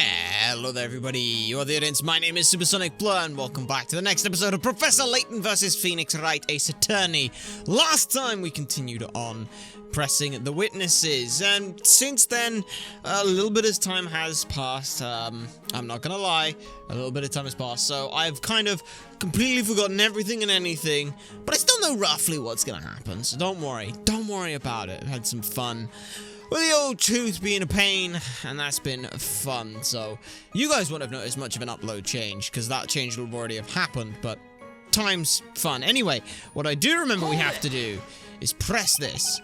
Hello there everybody, you're the audience, my name is Supersonic Blur and welcome back to the next episode of Professor Layton vs Phoenix Wright, Ace Attorney. Last time we continued on pressing the witnesses, and since then, a little bit of time has passed. I'm not gonna lie, a little bit of time has passed, so I've kind of completely forgotten everything and anything, but I still know roughly what's gonna happen, so don't worry about it. I've had some fun with the old tooth being a pain, and that's been fun. So you guys won't have noticed much of an upload change, because that change will already have happened, but time's fun. Anyway, what I do remember we have to do is press this.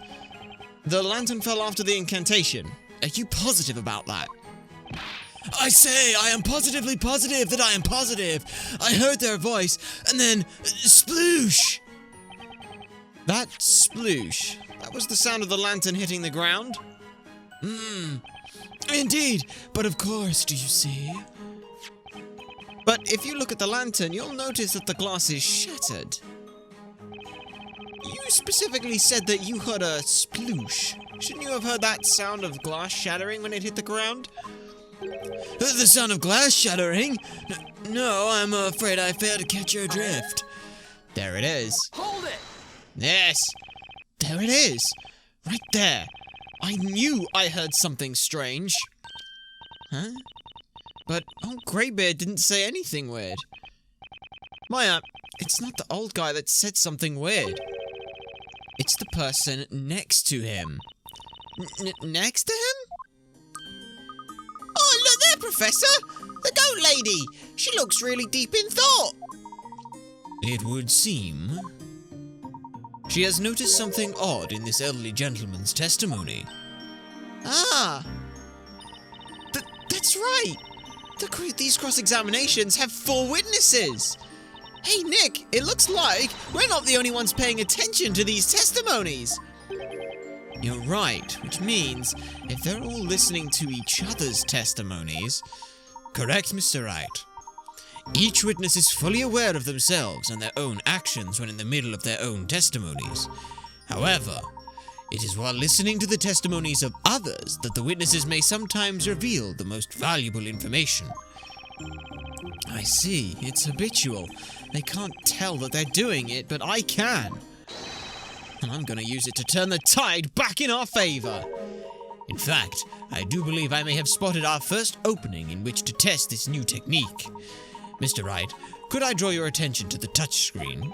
The lantern fell after the incantation. Are you positive about that? I say, I am positively positive that I am positive. I heard their voice, and then sploosh. That sploosh, that was the sound of the lantern hitting the ground? Indeed, but of course, do you see? But if you look at the lantern, you'll notice that the glass is shattered. You specifically said that you heard a sploosh. Shouldn't you have heard that sound of glass shattering when it hit the ground? The sound of glass shattering? No, I'm afraid I failed to catch your drift. There it is. Hold it! Yes, there it is. Right there. I knew I heard something strange. Huh? But old Greybeard didn't say anything weird. Maya, it's not the old guy that said something weird. It's the person next to him. Next to him? Oh, look there, Professor! The goat lady! She looks really deep in thought. It would seem she has noticed something odd in this elderly gentleman's testimony. Ah! That's right! These cross-examinations have 4 witnesses! Hey Nick, it looks like we're not the only ones paying attention to these testimonies! You're right, which means if they're all listening to each other's testimonies... Correct, Mr. Wright. Each witness is fully aware of themselves and their own actions when in the middle of their own testimonies. However, it is while listening to the testimonies of others that the witnesses may sometimes reveal the most valuable information. I see, it's habitual. They can't tell that they're doing it, but I can. And I'm gonna use it to turn the tide back in our favor. In fact, I do believe I may have spotted our first opening in which to test this new technique. Mr. Wright, could I draw your attention to the touchscreen?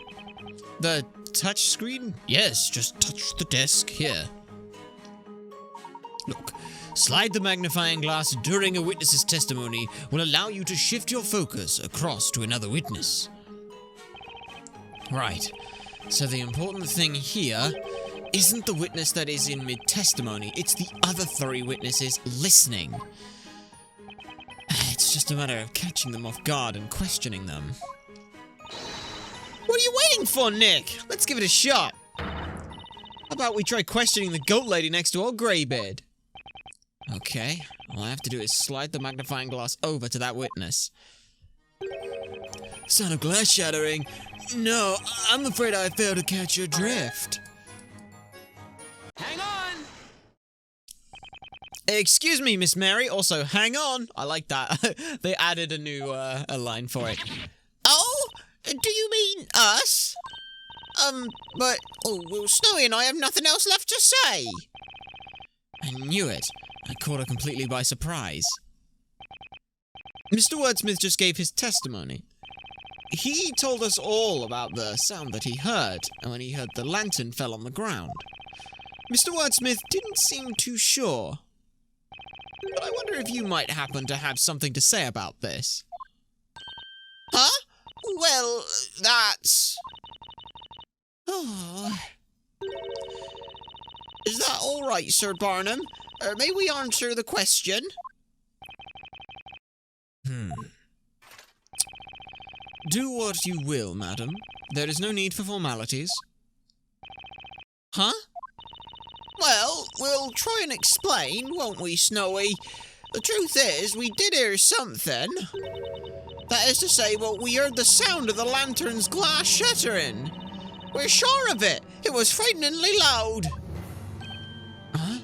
The touchscreen? Yes, just touch the desk here. Look, slide the magnifying glass during a witness's testimony will allow you to shift your focus across to another witness. Right, so the important thing here isn't the witness that is in mid-testimony, it's the other 3 witnesses listening. It's just a matter of catching them off guard and questioning them. What are you waiting for, Nick? Let's give it a shot. How about we try questioning the goat lady next to old Greybeard? Okay, all I have to do is slide the magnifying glass over to that witness. Sound of glass shattering? No, I'm afraid I failed to catch your drift. Hang on! Excuse me, Miss Mary. Also, hang on. I like that. They added a new a line for it. Oh, do you mean us? But well, Snowy and I have nothing else left to say. I knew it. I caught her completely by surprise. Mr. Wordsmith just gave his testimony. He told us all about the sound that he heard, and when he heard the lantern fell on the ground. Mr. Wordsmith didn't seem too sure. But I wonder if you might happen to have something to say about this. Huh? Well, that's... Oh. Is that all right, Sir Barnum? May we answer the question? Do what you will, madam. There is no need for formalities. Huh? Well, we'll try and explain, won't we, Snowy? The truth is, we did hear something. That is to say, well, we heard the sound of the lantern's glass shattering. We're sure of it. It was frighteningly loud. Huh?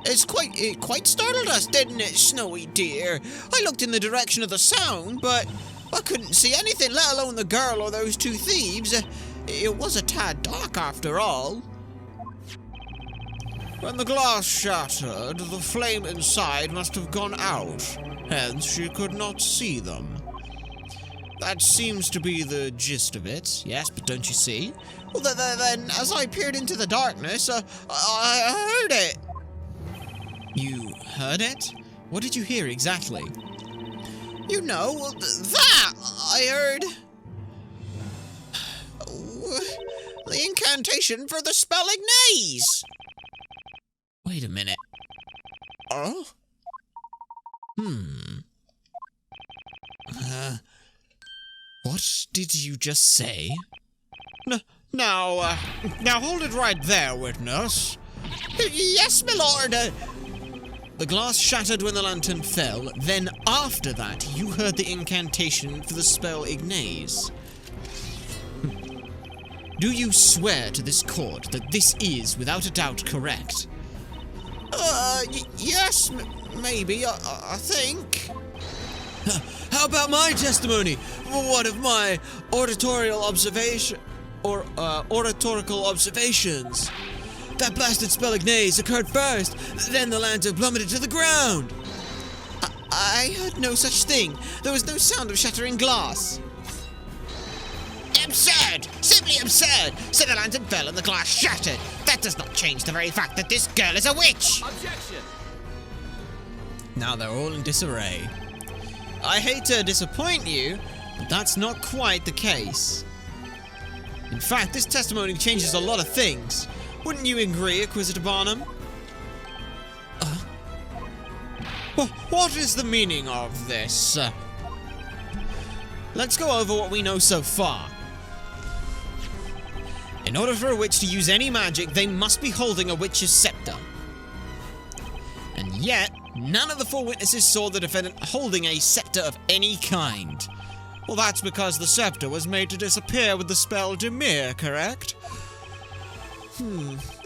It quite startled us, didn't it, Snowy dear? I looked in the direction of the sound, but I couldn't see anything, let alone the girl or those two thieves. It was a tad dark after all. When the glass shattered, the flame inside must have gone out, hence she could not see them. That seems to be the gist of it, yes, but don't you see? Well, then, as I peered into the darkness, I heard it. You heard it? What did you hear exactly? You know, that! I heard... the incantation for the spell Ignaze! Wait a minute. Oh? What did you just say? Now hold it right there, witness. Yes, my lord. The glass shattered when the lantern fell, then after that, you heard the incantation for the spell Ignaze. Do you swear to this court that this is, without a doubt, correct? Yes, maybe, I think. How about my testimony? What of my oratorical observations? That blasted spell Ignaze occurred first, then the lantern plummeted to the ground. I heard no such thing. There was no sound of shattering glass. Absurd! Simply absurd! So the lantern fell and the glass shattered. That does not change the very fact that this girl is a witch! Objection! Now they're all in disarray. I hate to disappoint you, but that's not quite the case. In fact, this testimony changes a lot of things. Wouldn't you agree, Inquisitor Barnum? What is the meaning of this? Let's go over what we know so far. In order for a witch to use any magic, they must be holding a witch's scepter. And yet, none of the four witnesses saw the defendant holding a scepter of any kind. Well, that's because the scepter was made to disappear with the spell Demir, correct?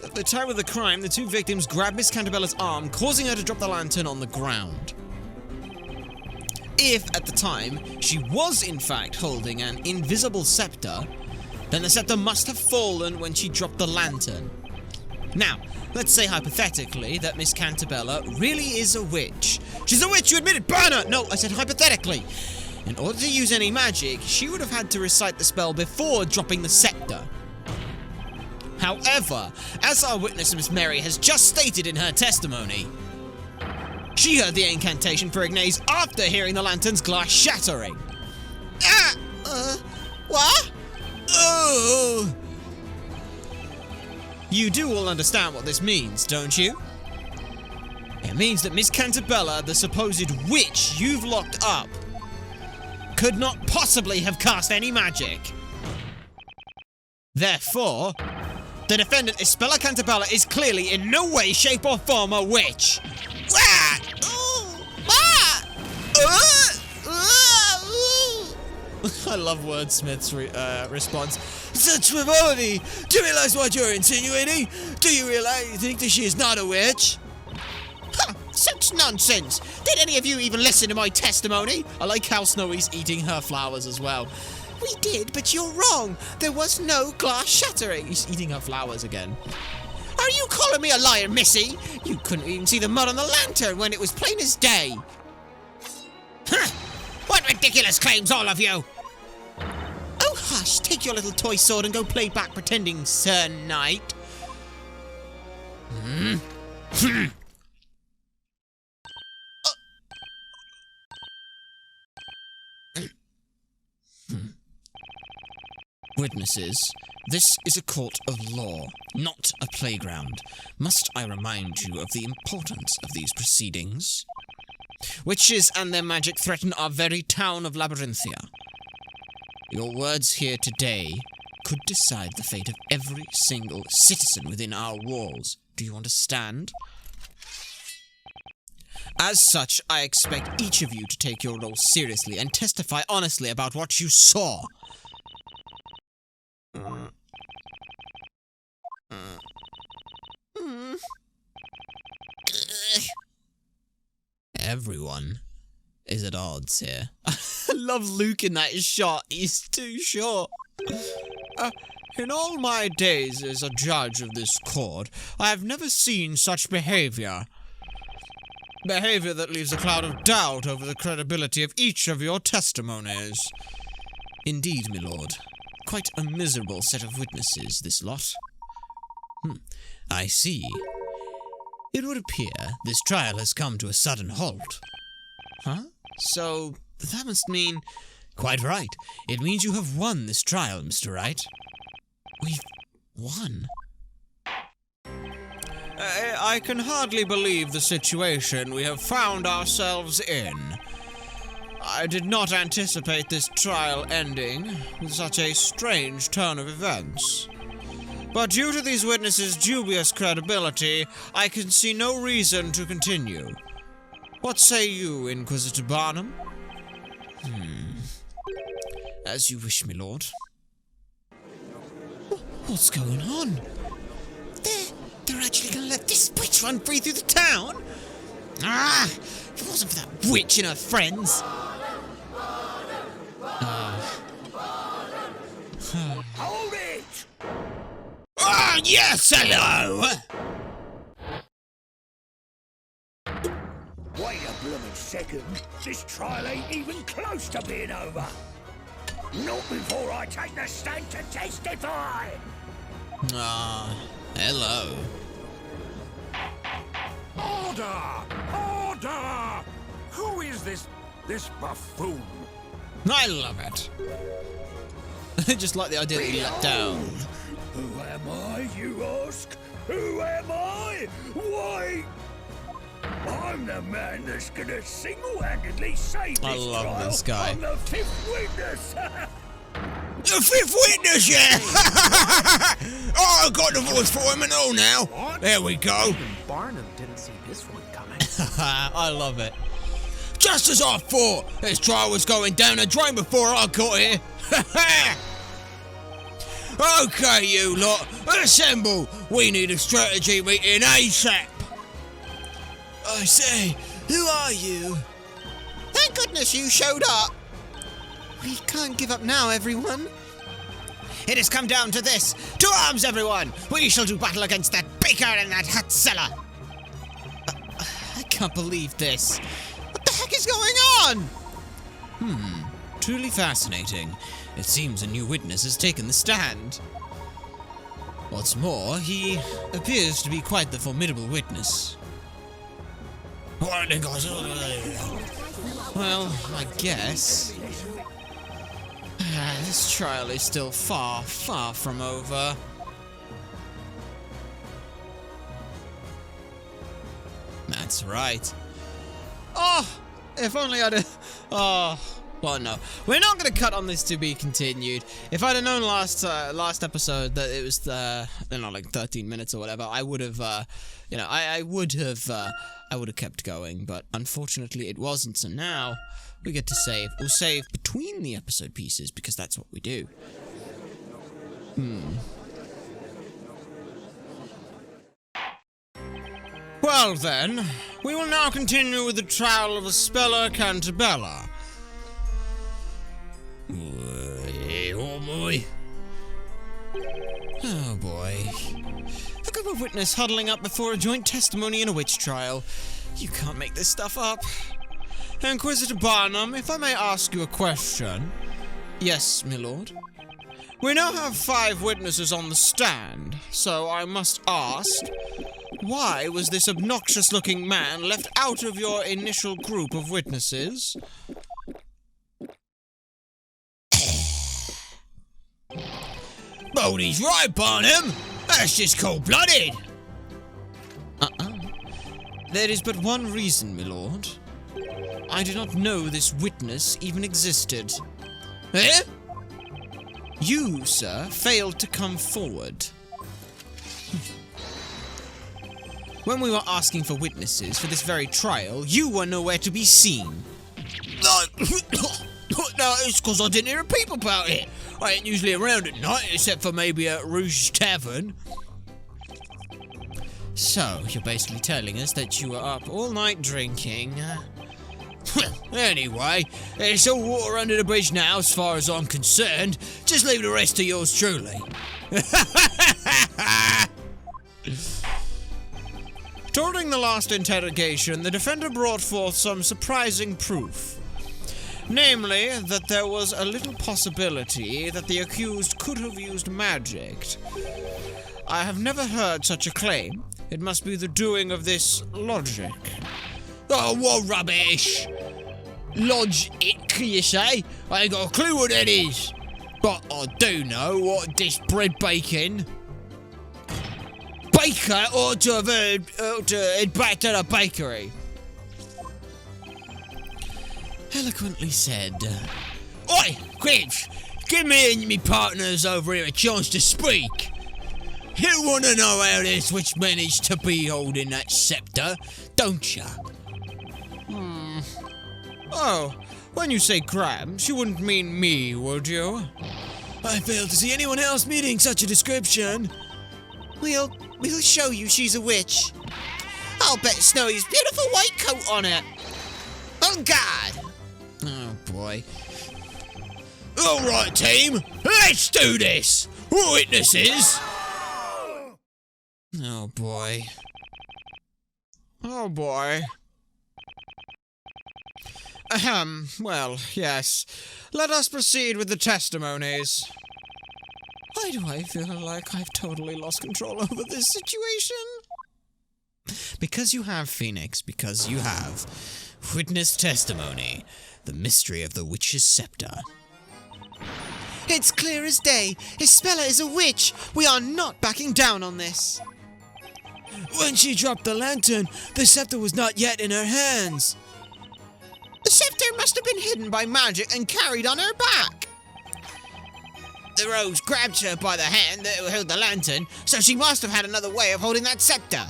At the time of the crime, the two victims grabbed Miss Cantabella's arm, causing her to drop the lantern on the ground. If, at the time, she was in fact holding an invisible scepter, then the scepter must have fallen when she dropped the lantern. Now, let's say hypothetically that Miss Cantabella really is a witch. She's a witch, you admit it, burn her! No, I said hypothetically. In order to use any magic, she would have had to recite the spell before dropping the scepter. However, as our witness Miss Mary has just stated in her testimony, she heard the incantation for Ignaze after hearing the lantern's glass shattering. What? Oh! You do all understand what this means, don't you? It means that Miss Cantabella, the supposed witch you've locked up, could not possibly have cast any magic. Therefore, the defendant, Isabella Cantabella, is clearly in no way, shape, or form a witch. I love Wordsmith's response. Such frivolity! Do you realize what you're insinuating? Do you think that she is not a witch? Such nonsense! Did any of you even listen to my testimony? I like how Snowy's eating her flowers as well. We did, but you're wrong. There was no glass shattering. He's eating her flowers again. Are you calling me a liar, Missy? You couldn't even see the mud on the lantern when it was plain as day. What ridiculous claims, all of you! Oh, hush. Take your little toy sword and go play back pretending, Sir Knight. Witnesses, this is a court of law, not a playground. Must I remind you of the importance of these proceedings? Witches and their magic threaten our very town of Labyrinthia. Your words here today could decide the fate of every single citizen within our walls. Do you understand? As such, I expect each of you to take your role seriously and testify honestly about what you saw. Everyone is at odds here. I love Luke in that shot. He's too short. In all my days as a judge of this court, I have never seen such behavior. Behavior that leaves a cloud of doubt over the credibility of each of your testimonies. Indeed, my lord. Quite a miserable set of witnesses, this lot. I see. It would appear this trial has come to a sudden halt. Huh? So, that must mean... Quite right. It means you have won this trial, Mr. Wright. We've won? I can hardly believe the situation we have found ourselves in. I did not anticipate this trial ending with such a strange turn of events. But due to these witnesses' dubious credibility, I can see no reason to continue. What say you, Inquisitor Barnum? As you wish, my lord. What's going on? They're actually gonna let this witch run free through the town? Ah! If it wasn't for that witch and her friends. Hold it! Ah, yes, hello! Wait a blooming second. This trial ain't even close to being over. Not before I take the stand to testify. Hello. Order! Order! Who is this buffoon? I love it. I just like the idea that he let down. Who am I, you ask? Who am I? Why? I'm the man that's gonna single-handedly save this I love trial. this guy. I'm the fifth witness. The fifth witness, yeah! Oh, I got the voice for him and all now. What? There we go. Even Barnum didn't see this one coming. I love it. Just as I thought, this trial was going down the drain before I got here. Okay, you lot, assemble. We need a strategy meeting ASAP. I say, who are you? Thank goodness you showed up. We can't give up now, everyone. It has come down to this. To arms, everyone. We shall do battle against that baker and that hut seller. I can't believe this. What the heck is going on? Truly fascinating. It seems a new witness has taken the stand. What's more, he appears to be quite the formidable witness. Well, I guess. This trial is still far, far from over. That's right. Oh, if only I'd have... Oh, well, no. We're not going to cut on this to be continued. If I'd have known last episode that it was, like 13 minutes or whatever, I would have, I would have kept going, but unfortunately it wasn't, so now we get to save. We'll save between the episode pieces, because that's what we do. Well then, we will now continue with the trial of Spella Cantabella. Oh boy. Oh boy. A group of witnesses huddling up before a joint testimony in a witch trial. You can't make this stuff up. Inquisitor Barnum, if I may ask you a question. Yes, my lord. We now have 5 witnesses on the stand, so I must ask, why was this obnoxious-looking man left out of your initial group of witnesses? Bodie's right, Barnum. That's just cold-blooded. There is but one reason, my lord. I do not know this witness even existed. Eh? You, sir, failed to come forward. When we were asking for witnesses for this very trial, you were nowhere to be seen. No, it's because I didn't hear a peep about it. I ain't usually around at night, except for maybe at Rouge Tavern. So, you're basically telling us that you were up all night drinking, Anyway, it's all water under the bridge now as far as I'm concerned. Just leave the rest to yours truly. During the last interrogation, the defender brought forth some surprising proof. Namely, that there was a little possibility that the accused could have used magic. I have never heard such a claim. It must be the doing of this logic. Oh, what rubbish! Logic, you say? I ain't got a clue what that is. But I do know what this bread baking. Baker ought to head back to the bakery. Eloquently said. Oi, Cribs, give me and me partners over here a chance to speak. You want to know how this witch managed to be holding that scepter, don't ya? Oh, when you say Grams, you wouldn't mean me, would you? I fail to see anyone else meeting such a description. We'll show you she's a witch. I'll bet Snowy's beautiful white coat on it. Oh, God! Oh, boy. All right, team, let's do this. Witnesses. Oh, boy. Oh, boy. Well, yes. Let us proceed with the testimonies. Why do I feel like I've totally lost control over this situation? Because you have, Phoenix, because you have. Witness testimony. The mystery of the witch's scepter. It's clear as day. Isabella is a witch. We are not backing down on this. When she dropped the lantern, the scepter was not yet in her hands. The scepter must have been hidden by magic and carried on her back. The rose grabbed her by the hand that held the lantern, so she must have had another way of holding that scepter.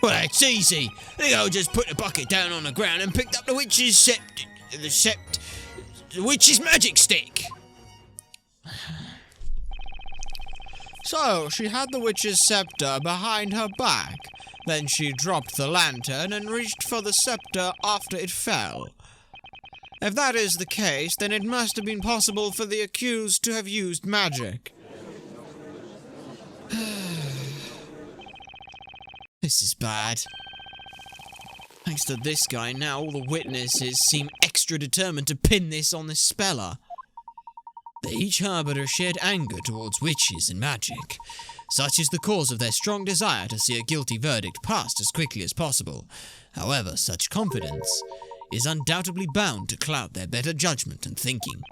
Well, that's easy. Leo just put the bucket down on the ground and picked up the witch's witch's magic stick. So, she had the witch's scepter behind her back. Then she dropped the lantern and reached for the scepter after it fell. If that is the case, then it must have been possible for the accused to have used magic. This is bad. Thanks to this guy, now all the witnesses seem extra determined to pin this on the speller. They each harbored a shared anger towards witches and magic. Such is the cause of their strong desire to see a guilty verdict passed as quickly as possible. However, such confidence is undoubtedly bound to cloud their better judgment and thinking.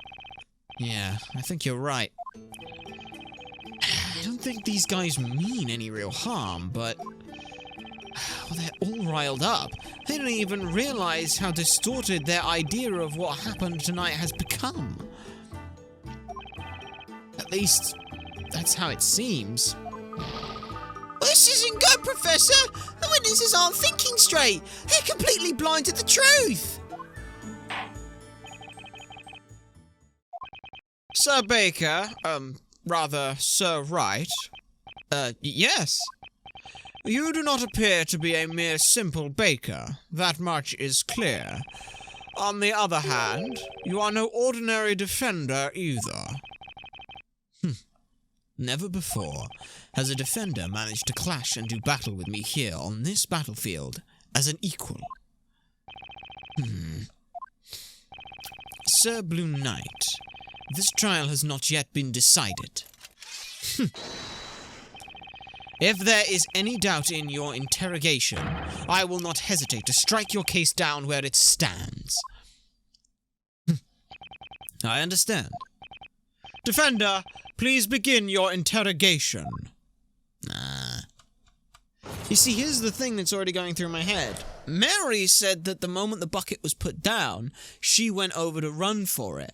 Yeah, I think you're right. I don't think these guys mean any real harm, but well, they're all riled up. They don't even realize how distorted their idea of what happened tonight has become. At least, that's how it seems. This isn't good, Professor! The witnesses aren't thinking straight! They're completely blind to the truth! Sir Baker, rather, Sir Wright. Yes. You do not appear to be a mere simple baker. That much is clear. On the other hand, you are no ordinary defender either. Never before has a defender managed to clash and do battle with me here on this battlefield as an equal. Sir Blue Knight, this trial has not yet been decided. If there is any doubt in your interrogation, I will not hesitate to strike your case down where it stands. I understand. Defender, please begin your interrogation. You see, here's the thing that's already going through my head. Mary said that the moment the bucket was put down, she went over to run for it.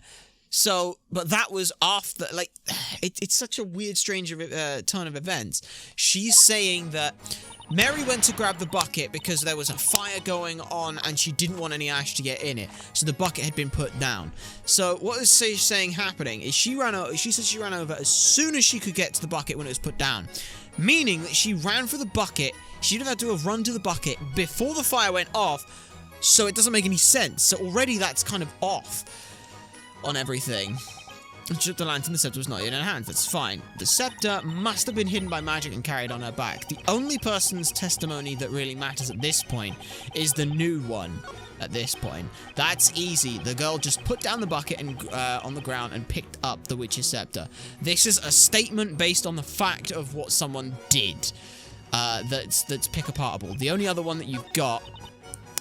So, but that was after, like, it's such a weird, strange turn of events. She's saying that Mary went to grab the bucket because there was a fire going on and she didn't want any ash to get in it. So the bucket had been put down. So what is she saying happening is she said she ran over as soon as she could get to the bucket when it was put down. Meaning that she ran for the bucket. She'd have had to have run to the bucket before the fire went off. So it doesn't make any sense. So already that's kind of off on everything. She took the lantern, the scepter was not yet in her hands. That's fine. The scepter must have been hidden by magic and carried on her back. The only person's testimony that really matters at this point is the new one. At this point, that's easy. The girl just put down the bucket and on the ground and picked up the witch's scepter. This is a statement based on the fact of what someone did. That's pick-apartable. The only other one that you've got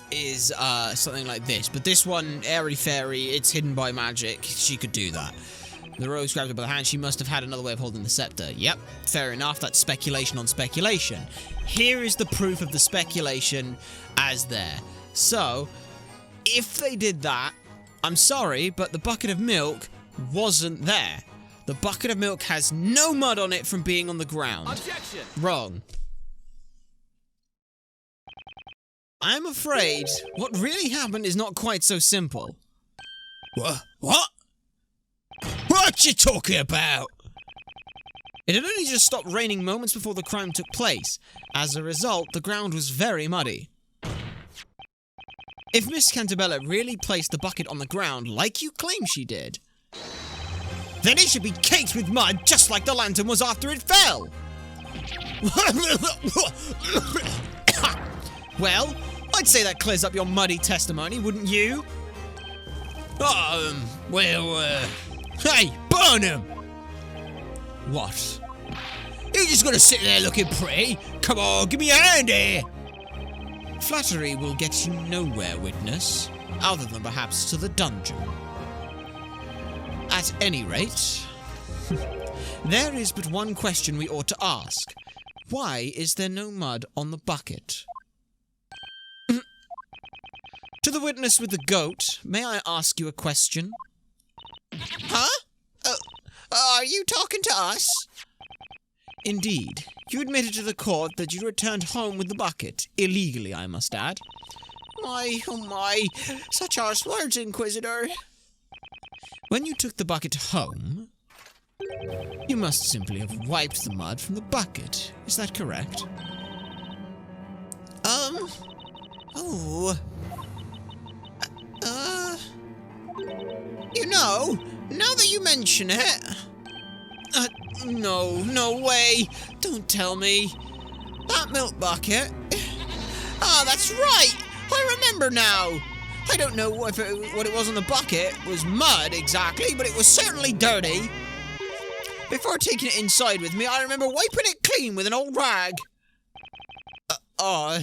is something like this, but this one, airy-fairy, it's hidden by magic. She could do that. The rose grabbed her by the hand. She must have had another way of holding the scepter. Yep, fair enough. That's speculation on speculation. Here is the proof of the speculation as there. So, if they did that, I'm sorry, but the bucket of milk wasn't there. The bucket of milk has no mud on it from being on the ground. Objection! Wrong. I'm afraid what really happened is not quite so simple. What? What you talking about? It had only just stopped raining moments before the crime took place. As a result, the ground was very muddy. If Miss Cantabella really placed the bucket on the ground like you claim she did, then it should be caked with mud just like the lantern was after it fell. Well, I'd say that clears up your muddy testimony, wouldn't you? Hey, Barnum! What? You just gonna sit there looking pretty? Come on, give me a hand here! Flattery will get you nowhere, witness, other than perhaps to the dungeon. At any rate, there is but one question we ought to ask. Why is there no mud on the bucket? To the witness with the goat, may I ask you a question? Huh? Are you talking to us? Indeed. You admitted to the court that you returned home with the bucket. Illegally, I must add. My, oh my, such harsh words, Inquisitor. When you took the bucket home, you must simply have wiped the mud from the bucket. Is that correct? You know, now that you mention it... No way. Don't tell me. That milk bucket... Ah, that's right. I remember now. I don't know what it was on the bucket was mud exactly, but it was certainly dirty. Before taking it inside with me, I remember wiping it clean with an old rag. Are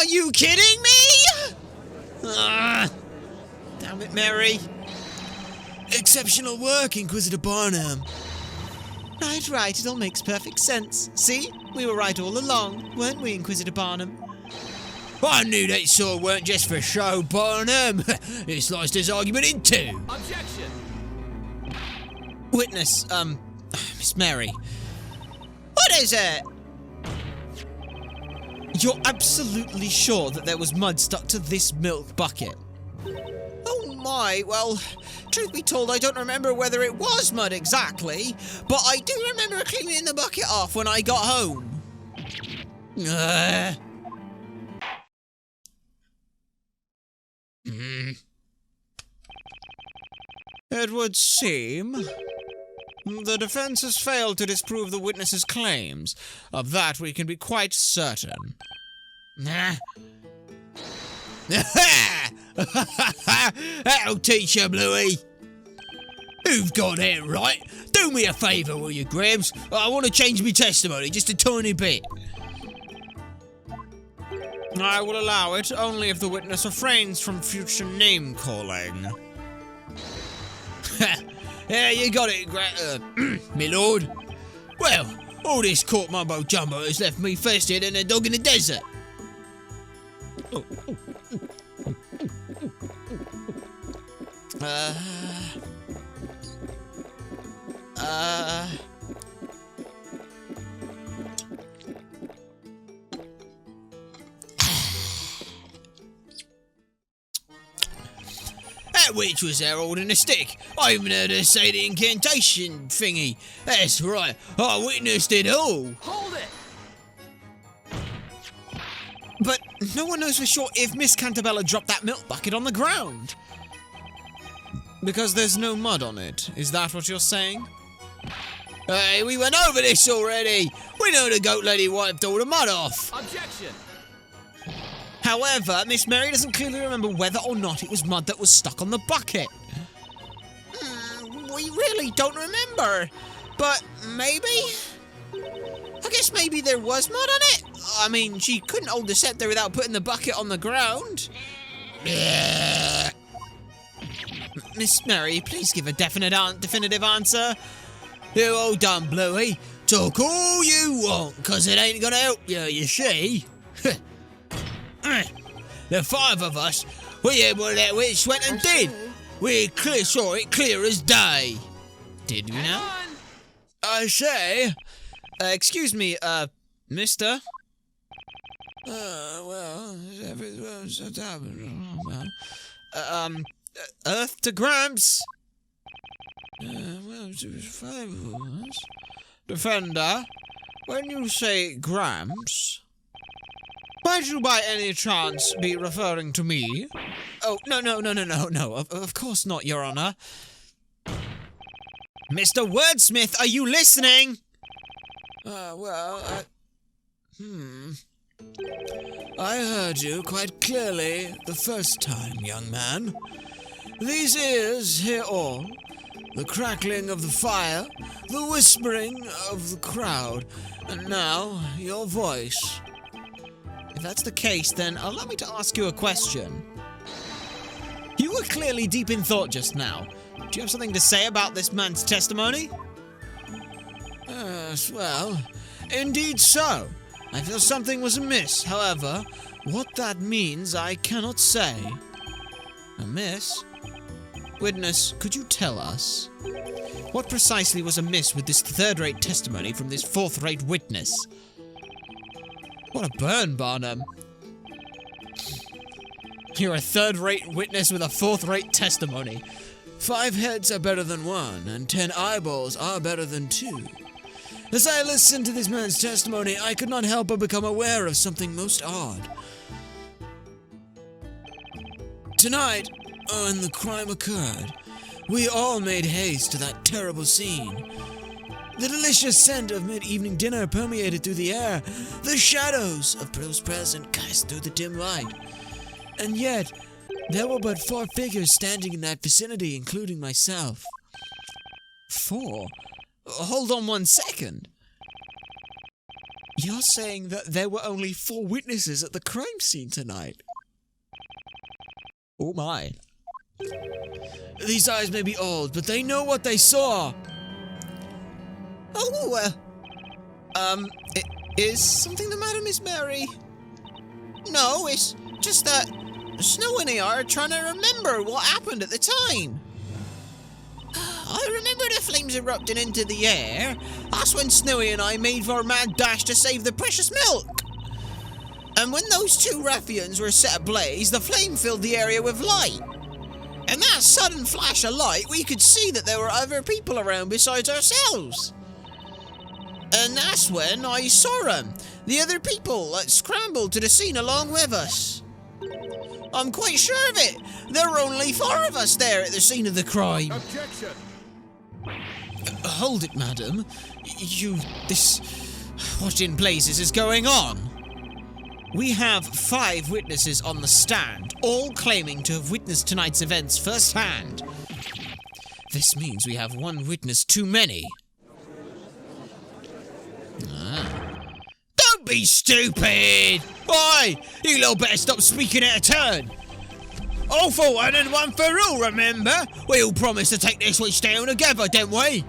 you kidding me? Damn it, Mary. Exceptional work, Inquisitor Barnum. Right, it all makes perfect sense. See? We were right all along, weren't we, Inquisitor Barnum? I knew that sword weren't just for show, Barnum. It sliced his argument in two. Objection! Witness, Miss Mary. What is it? You're absolutely sure that there was mud stuck to this milk bucket? Oh my, well, truth be told, I don't remember whether it was mud exactly, but I do remember cleaning the bucket off when I got home. It would seem the defense has failed to disprove the witness's claims. Of that we can be quite certain. That'll teach you, Bluey. You've got it right. Do me a favour, will you, Grams? I want to change my testimony just a tiny bit. I will allow it only if the witness refrains from future name-calling. Yeah, you got it, me lord. Well, all this court mumbo-jumbo has left me faster than a dog in the desert. That witch was there holding a stick. I even heard her say the incantation thingy. That's right, I witnessed it all. Hold But no one knows for sure if Miss Cantabella dropped that milk bucket on the ground. Because there's no mud on it. Is that what you're saying? Hey, we went over this already. We know the goat lady wiped all the mud off. Objection! However, Miss Mary doesn't clearly remember whether or not it was mud that was stuck on the bucket. We really don't remember. But maybe? I guess maybe there was mud on it. I mean, she couldn't hold the scepter without putting the bucket on the ground. Miss Mary, please give a definitive answer. You all done, Bluey. Talk all you want, 'cause it ain't gonna help you see. The 5 of us, we did what that witch went and did. We saw it clear as day. Did we now? I say... Excuse me, mister? Earth to Gramps? Defender, when you say Gramps, might you by any chance be referring to me? Oh, no, of course not, Your Honor. Mr. Wordsmith, are you listening? I heard you quite clearly the first time, young man. These ears hear all. The crackling of the fire, the whispering of the crowd, and now your voice. If that's the case, then allow me to ask you a question. You were clearly deep in thought just now. Do you have something to say about this man's testimony? Yes, well, indeed so. I feel something was amiss. However, what that means I cannot say. Amiss? Witness, could you tell us? What precisely was amiss with this third-rate testimony from this fourth-rate witness? What a burn, Barnum. You're a third-rate witness with a fourth-rate testimony. 5 heads are better than 1, and 10 eyeballs are better than 2. As I listened to this man's testimony, I could not help but become aware of something most odd. Tonight, when the crime occurred, we all made haste to that terrible scene. The delicious scent of mid-evening dinner permeated through the air. The shadows of those present cast through the dim light. And yet, there were but 4 figures standing in that vicinity, including myself. 4? Hold on 1 second. You're saying that there were only 4 witnesses at the crime scene tonight? Oh my. These eyes may be old, but they know what they saw. Oh, is something the matter, Miss Mary? No, it's just that Snow and I are trying to remember what happened at the time. I remember the flames erupting into the air. That's when Snowy and I made our mad dash to save the precious milk. And when those 2 ruffians were set ablaze, the flame filled the area with light. In that sudden flash of light, we could see that there were other people around besides ourselves. And that's when I saw them, the other people that scrambled to the scene along with us. I'm quite sure of it. There were only 4 of us there at the scene of the crime. Objection! Hold it, madam. What in blazes is going on? We have 5 witnesses on the stand, all claiming to have witnessed tonight's events firsthand. This means we have 1 witness too many. Don't be stupid! Oi! You lot better stop speaking out of turn! All for one and one for all, remember? We all promised to take this witch down together, didn't we?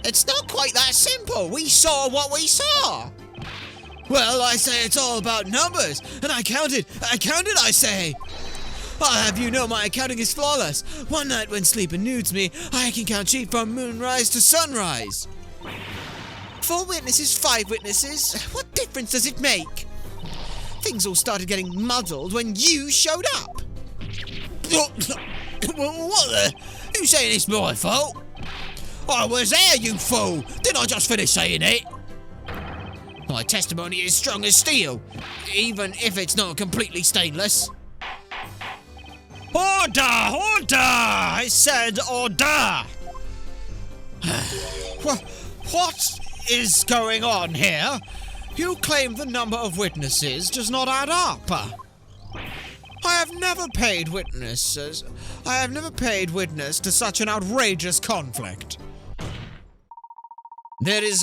It's not quite that simple. We saw what we saw. Well, I say it's all about numbers, and I counted, I say. I'll have you know my accounting is flawless. One night when sleep eludes me, I can count sheep from moonrise to sunrise. 4 witnesses, 5 witnesses. What difference does it make? Things all started getting muddled when you showed up. What the? You saying it's my fault? I was there, you fool! Didn't I just finish saying it? My testimony is strong as steel, even if it's not completely stainless. Order! Order! I said order! What is going on here? You claim the number of witnesses does not add up. I have never paid witness to such an outrageous conflict. There is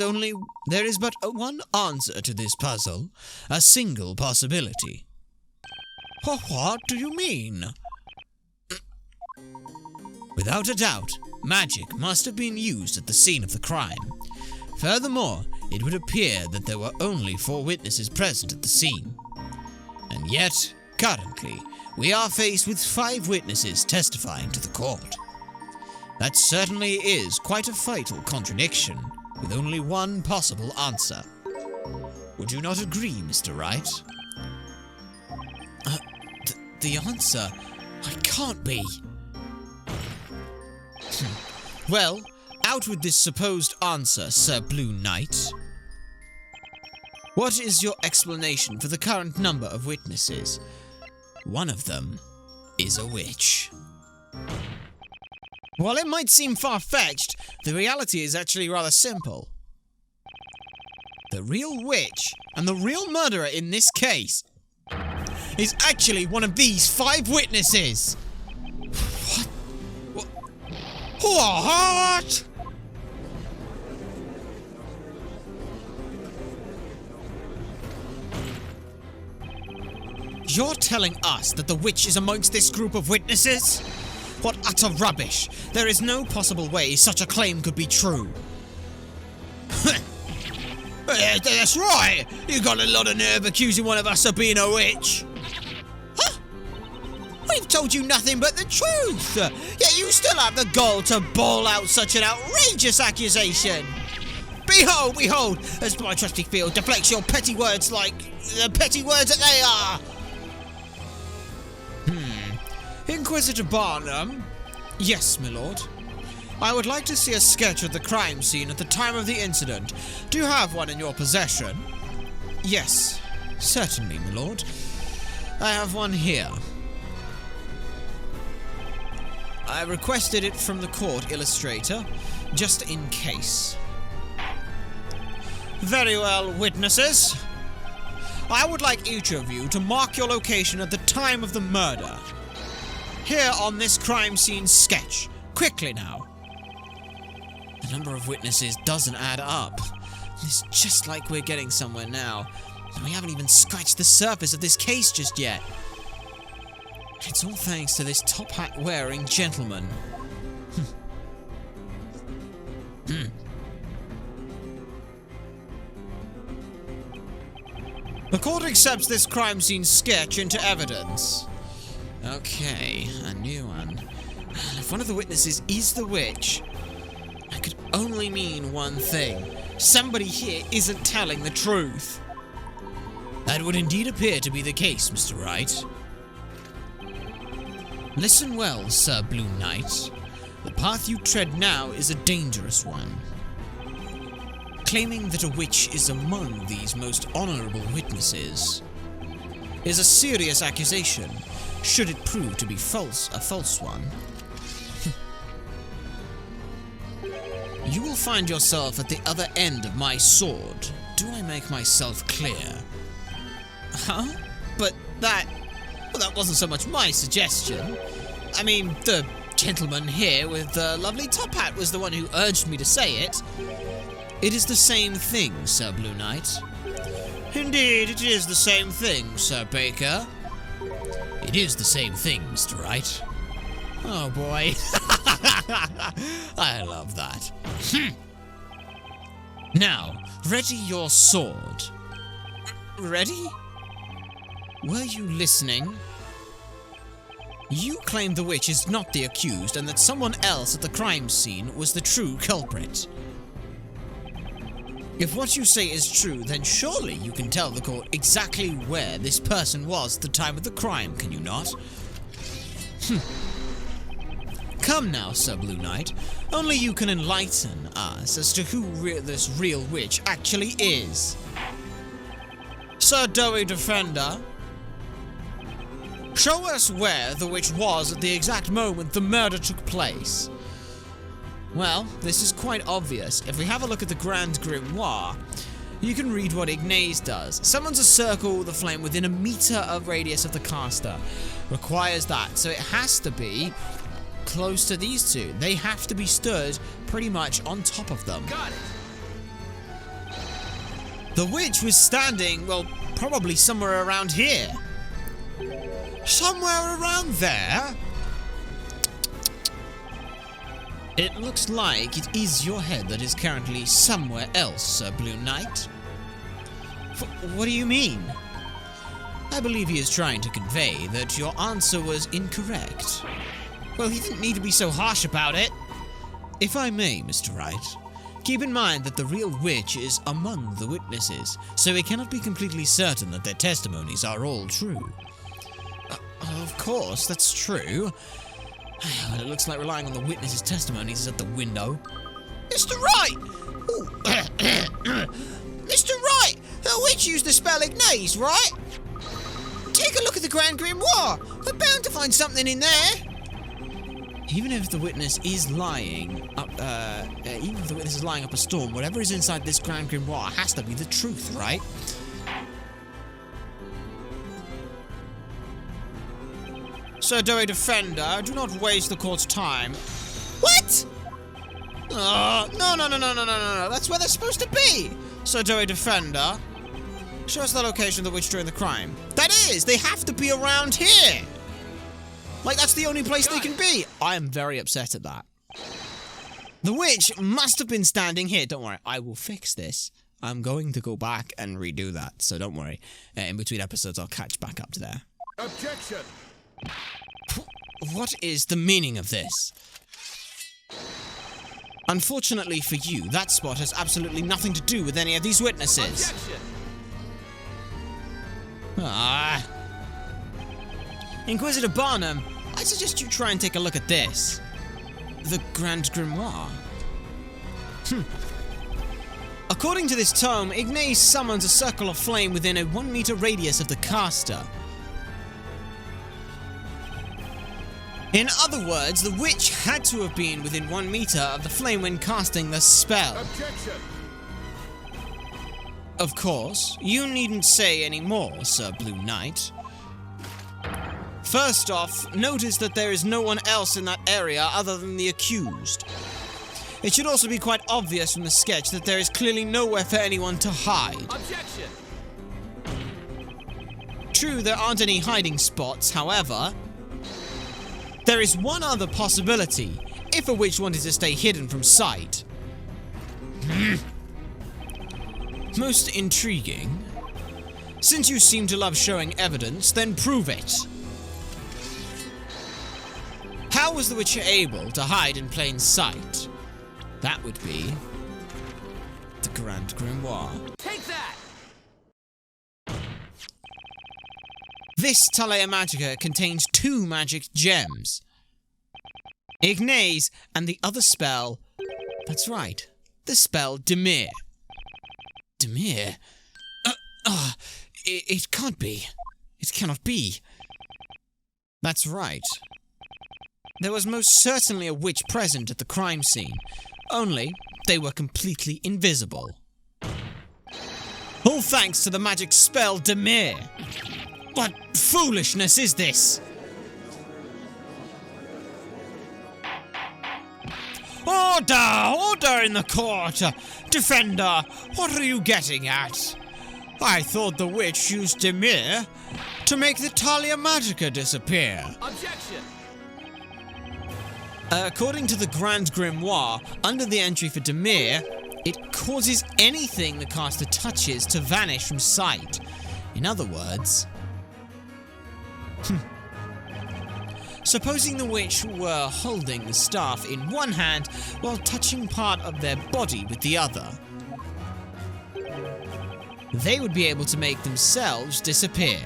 but one answer to this puzzle, a single possibility. What do you mean? Without a doubt, magic must have been used at the scene of the crime. Furthermore, it would appear that there were only 4 witnesses present at the scene. And yet, currently, we are faced with 5 witnesses testifying to the court. That certainly is quite a fatal contradiction, with only one possible answer. Would you not agree, Mr. Wright? The answer? I can't be. Well, out with this supposed answer, Sir Blue Knight. What is your explanation for the current number of witnesses? One of them is a witch. While it might seem far-fetched, the reality is actually rather simple. The real witch and the real murderer in this case is actually one of these 5 witnesses. What? You're telling us that the witch is amongst this group of witnesses? What utter rubbish! There is no possible way such a claim could be true. That's right! You got a lot of nerve accusing one of us of being a witch. Huh? We've told you nothing but the truth, yet you still have the gall to bawl out such an outrageous accusation. Behold, as my trusty field deflects your petty words like the petty words that they are. Inquisitor Barnum? Yes, my lord. I would like to see a sketch of the crime scene at the time of the incident. Do you have one in your possession? Yes, certainly, my lord. I have one here. I requested it from the court illustrator, just in case. Very well, witnesses. I would like each of you to mark your location at the time of the murder. Here on this crime scene sketch. Quickly now. The number of witnesses doesn't add up. It's just like we're getting somewhere now. And we haven't even scratched the surface of this case just yet. It's all thanks to this top hat wearing gentleman. The court accepts this crime scene sketch into evidence. Okay, a new one. If one of the witnesses is the witch, that could only mean one thing. Somebody here isn't telling the truth. That would indeed appear to be the case, Mr. Wright. Listen well, Sir Blue Knight. The path you tread now is a dangerous one. Claiming that a witch is among these most honorable witnesses is a serious accusation, should it prove to be a false one. You will find yourself at the other end of my sword. Do I make myself clear? Huh? But that wasn't so much my suggestion. I mean, the gentleman here with the lovely top hat was the one who urged me to say it. It is the same thing, Sir Blue Knight. Indeed, it is the same thing, Sir Baker. It is the same thing, Mr. Wright. Oh boy. I love that. Now, ready your sword. Ready? Were you listening? You claim the witch is not the accused and that someone else at the crime scene was the true culprit. If what you say is true, then surely you can tell the court exactly where this person was at the time of the crime, can you not? Come now, Sir Blue Knight. Only you can enlighten us as to who this real witch actually is. Sir Doughy Defender, show us where the witch was at the exact moment the murder took place. Well, this is quite obvious. If we have a look at the Grand Grimoire, you can read what Ignace does. Summons a circle with a flame within a meter of radius of the caster. Requires that, so it has to be close to these two. They have to be stood pretty much on top of them. Got it. The witch was standing, well, probably somewhere around here. Somewhere around there? It looks like it is your head that is currently somewhere else, Sir Blue Knight. What do you mean? I believe he is trying to convey that your answer was incorrect. Well, he didn't need to be so harsh about it. If I may, Mr. Wright, keep in mind that the real witch is among the witnesses, so we cannot be completely certain that their testimonies are all true. Of course, that's true. Well, it looks like relying on the witnesses' testimonies is at the window. Mr. Wright! Mr. Wright! The witch used the spell Ignace, right? Take a look at the Grand Grimoire. We're bound to find something in there. Even if the witness is lying up, a storm, whatever is inside this Grand Grimoire has to be the truth, right? Sir Doughy Defender, do not waste the court's time. What? No. That's where they're supposed to be. Sir Doughy Defender, show us the location of the witch during the crime. That is, they have to be around here. Like, that's the only place they can be. I am very upset at that. The witch must have been standing here. Don't worry, I will fix this. I'm going to go back and redo that, so don't worry. In between episodes, I'll catch back up to there. Objection. What is the meaning of this? Unfortunately for you, that spot has absolutely nothing to do with any of these witnesses. Objection. Inquisitor Barnum, I suggest you try and take a look at this. The Grand Grimoire. According to this tome, Ignace summons a circle of flame within a 1 meter radius of the caster. In other words, the witch had to have been within 1 meter of the flame when casting the spell. Objection. Of course, you needn't say any more, Sir Blue Knight. First off, notice that there is no one else in that area other than the accused. It should also be quite obvious from the sketch that there is clearly nowhere for anyone to hide. Objection. True, there aren't any hiding spots, however. There is one other possibility, if a witch wanted to stay hidden from sight. Most intriguing. Since you seem to love showing evidence, then prove it. How was the witch able to hide in plain sight? That would be the Grand Grimoire. Take that. This Talea Magica contains 2 magic gems. Ignace and the other spell, that's right, the spell Demir. Demir? It can't be. It cannot be. That's right. There was most certainly a witch present at the crime scene, only they were completely invisible. All thanks to the magic spell Demir. What foolishness is this? Order in the court! Defender, what are you getting at? I thought the witch used Demir to make the Talea Magica disappear. Objection. According to the Grand Grimoire, under the entry for Demir, it causes anything the caster touches to vanish from sight. In other words... Supposing the witch were holding the staff in one hand while touching part of their body with the other. They would be able to make themselves disappear.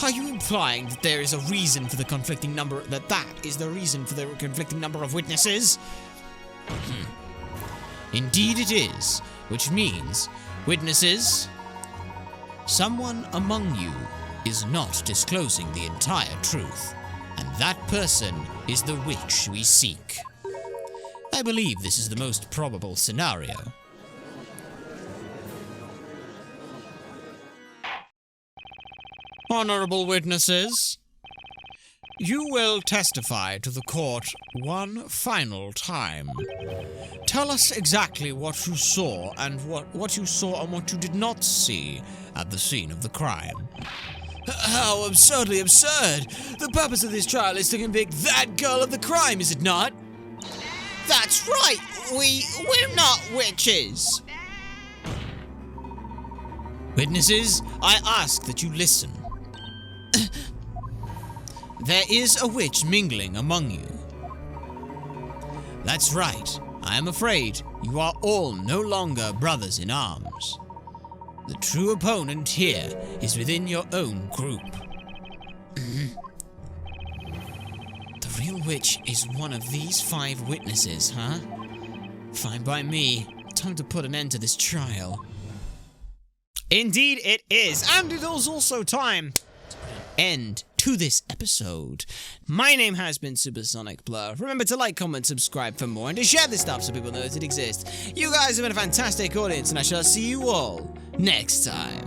Are you implying that there is a reason for the conflicting number, that is the reason for the conflicting number of witnesses? Indeed it is, which means Witnesses, someone among you is not disclosing the entire truth, and that person is the witch we seek. I believe this is the most probable scenario. Honorable witnesses, you will testify to the court one final time. Tell us exactly what you saw and what you saw and what you did not see at the scene of the crime. How absurdly absurd! The purpose of this trial is to convict that girl of the crime, is it not? That's right! We're not witches! Witnesses, I ask that you listen. There is a witch mingling among you. That's right. I am afraid you are all no longer brothers in arms. The true opponent here is within your own group. The real witch is one of these 5 witnesses, huh? Fine by me. Time to put an end to this trial. Indeed it is, and it is also time to put an end to this episode. My name has been Supersonic Blur. Remember to like, comment, subscribe for more, and to share this stuff so people know that it exists. You guys have been a fantastic audience, and I shall see you all next time.